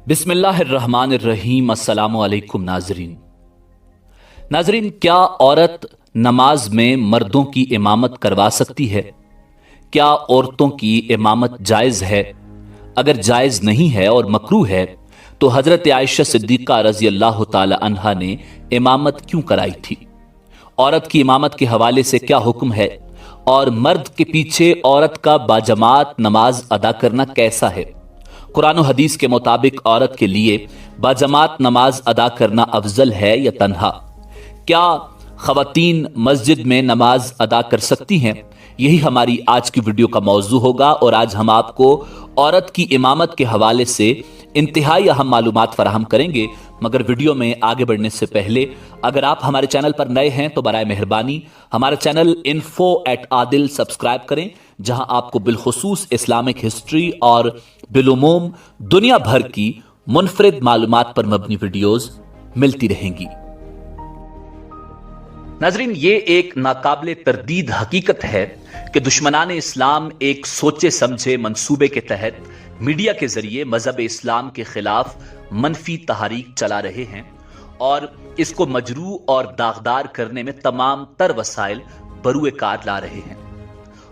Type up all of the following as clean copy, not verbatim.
बिस्मिल्लाहिर्रहमानिर्रहीम। अस्सलामु अलैकुम नाजरीन, क्या औरत नमाज में मर्दों की इमामत करवा सकती है? क्या औरतों की इमामत जायज है? अगर जायज नहीं है और मकरूह है तो हजरत आयशा सिद्दीका रजी अल्लाह ताला अन्हा ने इमामत क्यों कराई थी? औरत की इमामत के हवाले से क्या हुक्म है और मर्द के पीछे औरत का बाजमात नमाज अदा करना कैसा है? कुरान और हदीस के मुताबिक औरत के लिए बाजमात नमाज अदा करना अफजल है या तन्हा? क्या खवातीन मस्जिद में नमाज अदा कर सकती हैं? यही हमारी आज की वीडियो का मौजू होगा और आज हम आपको औरत की इमामत के हवाले से इंतहाई अहम मालूमात फराहम करेंगे। मगर वीडियो में आगे बढ़ने से पहले अगर आप हमारे चैनल पर नए हैं तो बराए मेहरबानी हमारा चैनल info@adil सब्सक्राइब करें, जहां आपको बिलखुसूस इस्लामिक हिस्ट्री और बिलुमूम दुनिया भर की मुनफरिद मालूमात पर मबनी वीडियोस मिलती रहेंगी। नाजरीन, ये एक नाकाबिले तरदीद हकीकत है कि दुश्मनान इस्लाम एक सोचे समझे मंसूबे के तहत मीडिया के जरिए मजहब इस्लाम के खिलाफ मनफी तहरीक चला रहे हैं और इसको मजरू और दागदार करने में तमाम तर वसाइल बरूए कार ला रहे हैं।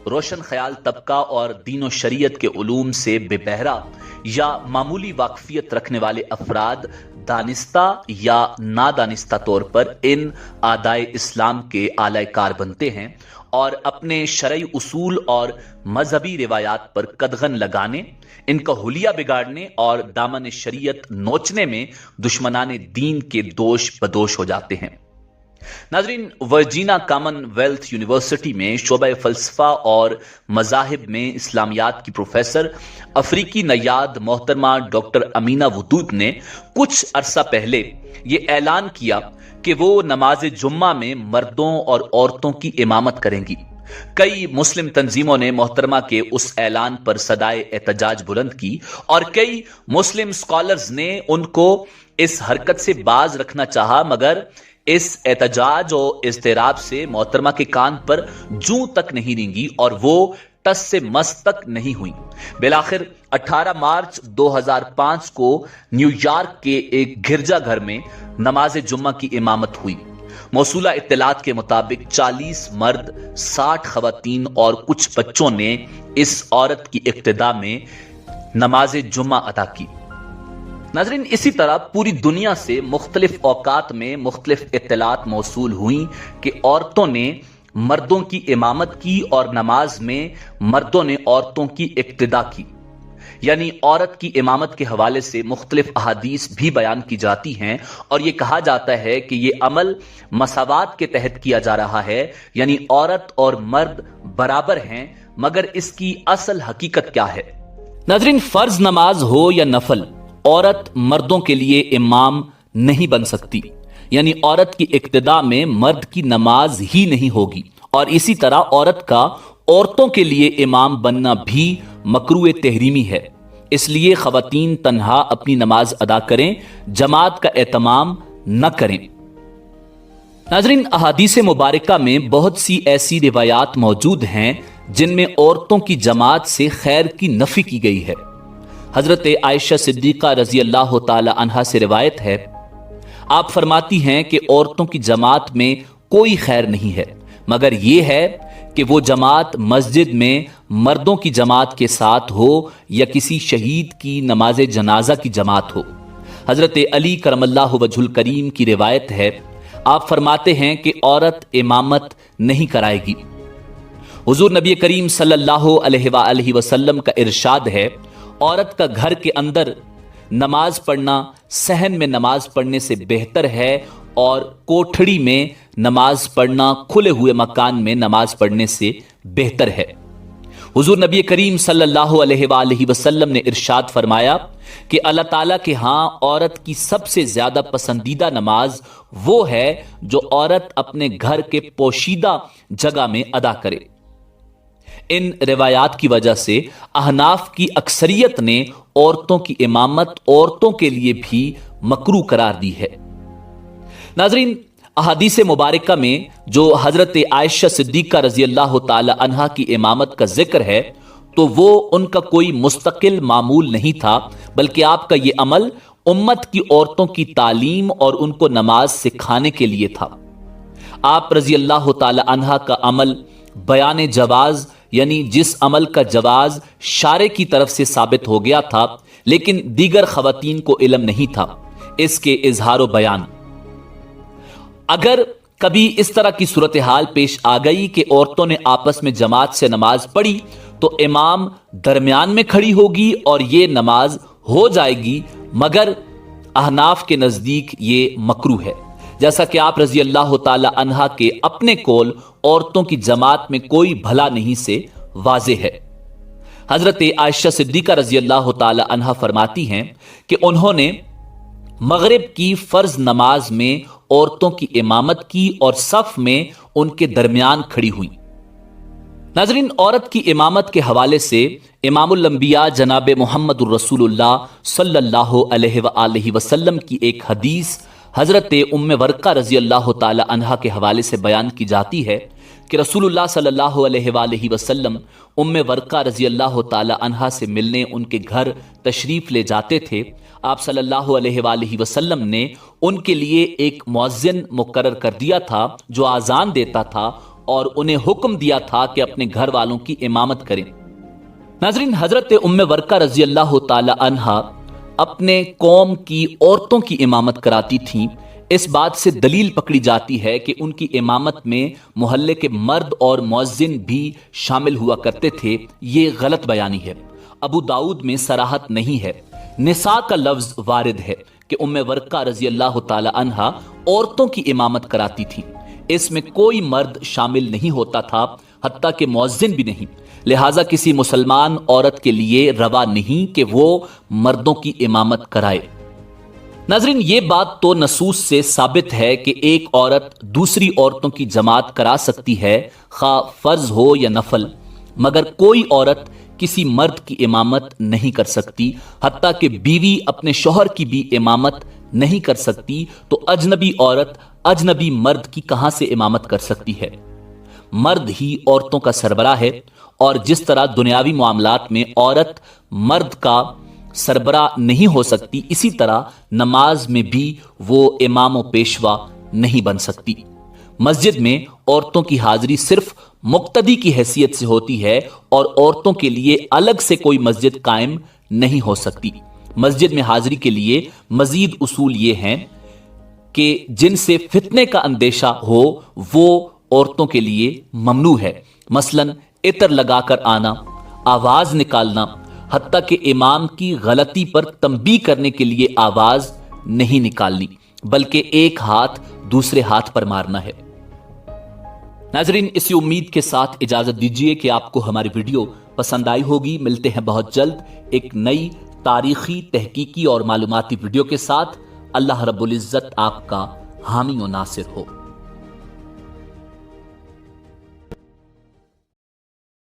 रोशन ख्याल तबका और दीन शरीयत के उलूम से बेबहरा या मामूली वाकफियत रखने वाले अफराद दानिस्ता या नादानिस्ता तौर पर इन आदाए इस्लाम के आला कार बनते हैं और अपने शरई उसूल और मजहबी रिवायात पर कदगन लगाने, इनका हुलिया बिगाड़ने और दामन शरीयत नोचने में दुश्मनाने दीन के दोष बदोश हो जाते हैं। नाजरीन, वर्जीना कॉमनवेल्थ यूनिवर्सिटी में शोबा फलसफा और मजाहिब में इस्लामियात की प्रोफेसर अफ्रीकी नयाद मोहतरमा डॉक्टर अमीना वदूद ने कुछ अरसा पहले ये ऐलान किया कि वो नमाज जुम्मा में मर्दों और औरतों की इमामत करेंगी। कई मुस्लिम तंजीमों ने मोहतरमा के उस ऐलान पर सदाए एहतजाज बुलंद की और कई मुस्लिम स्कॉलर्स ने उनको इस हरकत से बाज रखना चाहा, मगर इस एहतजाज और इज़्तिराब से मोहतरमा के कान पर जूं तक नहीं रेंगी और वो टस से मस तक नहीं हुई। बिलाखिर 18 मार्च 2005 को न्यूयॉर्क के एक गिरजाघर में नमाज जुम्मा की इमामत हुई। मौसूला इत्तलात के मुताबिक 40 मर्द, 60 खवातीन और कुछ बच्चों ने इस औरत की इक्तिदा में नमाज जुम्मा अदा की। नाजरीन, इसी तरह पूरी दुनिया से मुख्तलिफ औकात में मुख्तलिफ इत्तलात मौसूल हुई कि औरतों ने मर्दों की इमामत की और नमाज में मर्दों ने औरतों की इक्तिदा की। यानी औरत की इमामत के हवाले से मुख्तलिफ अहादीस भी बयान की जाती हैं और यह कहा जाता है कि यह अमल मसावात के तहत किया जा रहा है, यानी औरत और मर्द बराबर हैं। मगर इसकी असल हकीकत क्या है? नाजरीन, फर्ज नमाज हो या नफल, औरत मर्दों के लिए इमाम नहीं बन सकती। यानी औरत की इक्तिदा में मर्द की नमाज ही नहीं होगी और इसी तरह औरत का औरतों के लिए इमाम बनना भी मकरूह तहरीमी है। इसलिए खवातीन तन्हा अपनी नमाज अदा करें, जमात का एहतमाम न करें। नाजरीन, अहादीस मुबारका में बहुत सी ऐसी रिवायात मौजूद हैं जिनमें औरतों की जमात से खैर की नफी की गई है। हजरत आयशा सिद्दीका रजी अल्लाह ताला अन्हा से रिवायत है, आप फरमाती हैं कि औरतों की जमात में कोई खैर नहीं है मगर यह है कि वो जमात मस्जिद में मर्दों की जमात के साथ हो या किसी शहीद की नमाज जनाजा की जमात हो। हजरत अली करमल्लाहु वजहुल करीम की रिवायत है, आप फरमाते हैं कि औरत इमामत नहीं कराएगी। हुजूर नबी करीम सल्लल्लाहु अलैहि वसल्लम का इरशाद है, औरत का घर के अंदर नमाज पढ़ना सहन में नमाज पढ़ने से बेहतर है और कोठड़ी में नमाज पढ़ना खुले हुए मकान में नमाज पढ़ने से बेहतर है। हुजूर नबी करीम सल्लल्लाहु अलैहि वसल्लम ने इरशाद फरमाया कि अल्लाह ताला के हां औरत की सबसे ज्यादा पसंदीदा नमाज वो है जो औरत अपने घर के पोशीदा जगह में अदा करे। इन रिवायात की वजह से अहनाफ की अक्सरियत ने औरतों की इमामत औरतों के लिए भी मकरूह करार दी है। नाजरीन, अहादीस मुबारका में जो हजरत आयशा सिद्दीका रजी अल्लाह ताला अन्हा की इमामत का जिक्र है تو وہ ان کا کوئی مستقل معمول نہیں تھا، بلکہ آپ کا یہ عمل امت کی عورتوں کی تعلیم اور ان کو نماز سکھانے کے لیے تھا۔ آپ رضی اللہ تعالی عنہ کا عمل بیان جواز، یعنی جس عمل کا جواز شارع کی طرف سے ثابت ہو گیا تھا لیکن دیگر خواتین کو علم نہیں تھا، اس کے اظہار و بیان۔ اگر کبھی اس طرح کی صورتحال پیش آ گئی کہ عورتوں نے آپس میں جماعت سے نماز پڑھی تو امام درمیان میں کھڑی ہوگی اور یہ نماز ہو جائے گی، مگر احناف کے نزدیک یہ مکروہ ہے، جیسا کہ آپ رضی اللہ تعالی عنہ کے اپنے قول عورتوں کی جماعت میں کوئی بھلا نہیں سے واضح ہے۔ حضرت عائشہ صدیقہ رضی اللہ تعالی عنہ فرماتی ہیں کہ انہوں نے مغرب کی فرض نماز میں عورتوں کی امامت کی اور صف میں ان کے درمیان کھڑی ہوئی۔ ناظرین، عورت کی امامت کے حوالے سے امام الانبیاء جناب محمد الرسول اللہ صلی اللہ علیہ وآلہ وسلم کی ایک حدیث حضرت ام ورقہ رضی اللہ تعالی عنہ کے حوالے سے بیان کی جاتی ہے کہ رسول اللہ صلی اللہ علیہ وآلہ وسلم ام ورقہ رضی اللہ تعالی عنہ سے ملنے ان کے گھر تشریف لے جاتے تھے۔ آپ صلی اللہ علیہ وآلہ وسلم نے ان کے لیے ایک مؤذن مقرر کر دیا تھا جو اذان دیتا تھا اور انہیں حکم دیا تھا کہ اپنے گھر والوں کی امامت کریں۔ ناظرین، حضرت ام ورقہ رضی اللہ تعالی عنہ اپنے قوم کی عورتوں کی امامت کراتی تھیں۔ اس بات سے دلیل پکڑی جاتی ہے کہ ان کی امامت میں محلے کے مرد اور مؤذن بھی شامل ہوا کرتے تھے۔ یہ غلط بیانی ہے، ابو داؤد میں صراحت نہیں ہے، نساء کا لفظ وارد ہے کہ ام ورقہ رضی اللہ تعالی عنہ عورتوں کی امامت کراتی تھی۔ اس میں کوئی مرد شامل نہیں ہوتا تھا، حتیٰ کہ مؤذن بھی نہیں، لہٰذا کسی مسلمان عورت کے لیے روا نہیں کہ وہ مردوں کی امامت کرائے۔ ناظرین، یہ بات تو نصوص سے ثابت ہے کہ ایک عورت دوسری عورتوں کی جماعت کرا سکتی ہے، خواہ فرض ہو یا نفل، مگر کوئی عورت کسی مرد کی امامت نہیں کر سکتی، حتیٰ کہ بیوی اپنے شوہر کی بھی امامت نہیں کر سکتی، تو اجنبی عورت اجنبی مرد کی کہاں سے امامت کر سکتی ہے؟ مرد ہی عورتوں کا سربراہ ہے، اور جس طرح دنیاوی معاملات میں عورت مرد کا سربراہ نہیں ہو سکتی، اسی طرح نماز میں بھی وہ امام و پیشوا نہیں بن سکتی۔ مسجد میں عورتوں کی حاضری صرف مقتدی کی حیثیت سے ہوتی ہے اور عورتوں کے لیے الگ سے کوئی مسجد قائم نہیں ہو سکتی۔ مسجد میں حاضری کے لیے مزید اصول یہ ہیں کہ جن سے فتنے کا اندیشہ ہو وہ عورتوں کے لیے ممنوع ہے، مثلا عطر لگا کر آنا، آواز نکالنا، حتیٰ کہ امام کی غلطی پر تنبیہ کرنے کے لیے آواز نہیں نکالنی، بلکہ ایک ہاتھ دوسرے ہاتھ پر مارنا ہے۔ ناظرین، اسی امید کے ساتھ اجازت دیجیے کہ آپ کو ہماری ویڈیو پسند آئی ہوگی۔ ملتے ہیں بہت جلد ایک نئی تاریخی، تحقیقی اور معلوماتی ویڈیو کے ساتھ۔ اللہ رب العزت آپ کا حامی و ناصر ہو۔